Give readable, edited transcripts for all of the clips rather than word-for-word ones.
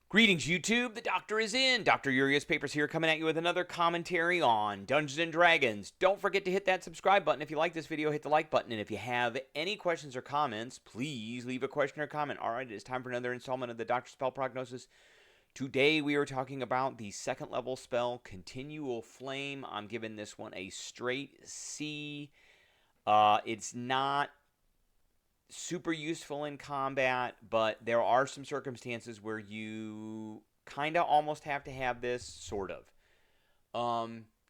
Greetings, YouTube. The Doctor is in. Dr. Urias Papers here, coming at you with another commentary on Dungeons & Dragons. Don't forget to hit that subscribe button. If you like this video, hit the like button. And if you have any questions or comments, please leave a question or comment. All right, it is time for another installment of the Dr. Spell Prognosis. Today, we are talking about the second level spell, Continual Flame. I'm giving this one a straight C. It's not super useful in combat, but there are some circumstances where you kind of almost have to have this, sort of.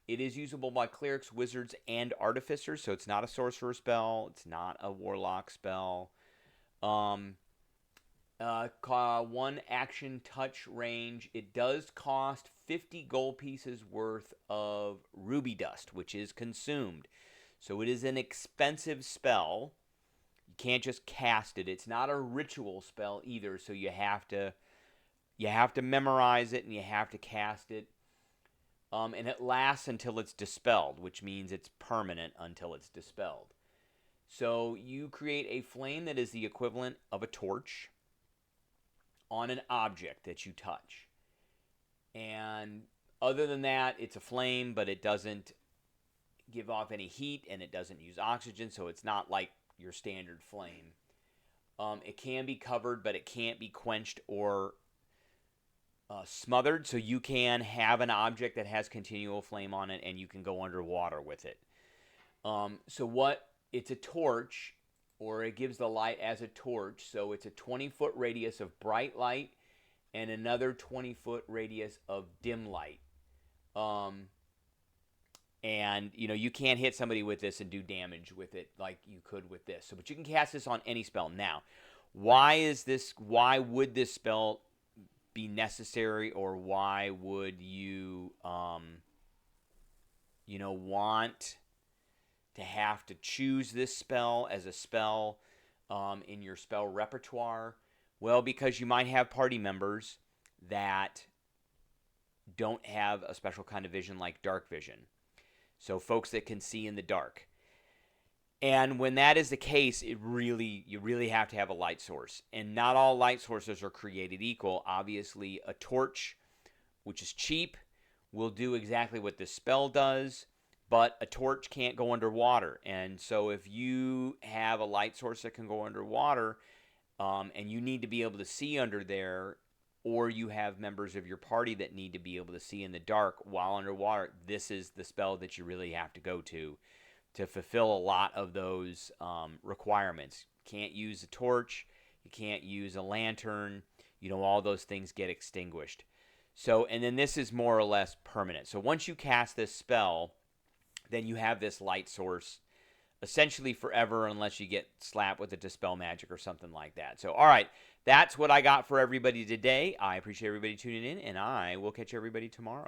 It is usable by clerics, wizards, and artificers, so it's not a sorcerer spell. It's not a warlock spell. One action touch range. It does cost 50 gold pieces worth of ruby dust, which is consumed. So it is an expensive spell. You can't just cast it. It's not a ritual spell either, so you have to memorize it and you have to cast it. And it lasts until it's dispelled, which means it's permanent until it's dispelled. So you create a flame that is the equivalent of a torch on an object that you touch. And other than that, it's a flame, but it doesn't give off any heat and it doesn't use oxygen, so it's not like your standard flame. It can be covered, but it can't be quenched or smothered, so you can have an object that has continual flame on it and you can go underwater with it. It's a torch, or it gives the light as a torch, so it's a 20-foot radius of bright light and another 20-foot radius of dim light. And, you can't hit somebody with this and do damage with it like you could with this. But you can cast this on any spell. Now, why would this spell be necessary, or why would you, want to have to choose this spell as a spell in your spell repertoire? Well, because you might have party members that don't have a special kind of vision like dark vision. So folks that can see in the dark. And when that is the case, you really have to have a light source. And not all light sources are created equal. Obviously, a torch, which is cheap, will do exactly what this spell does, but a torch can't go underwater. And so if you have a light source that can go underwater, and you need to be able to see under there, or you have members of your party that need to be able to see in the dark while underwater, this is the spell that you really have to go to fulfill a lot of those requirements. You can't use a torch. You can't use a lantern. All those things get extinguished. So, and then this is more or less permanent. So once you cast this spell, then you have this light source essentially forever, unless you get slapped with a dispel magic or something like that. So, all right, that's what I got for everybody today. I appreciate everybody tuning in, and I will catch everybody tomorrow.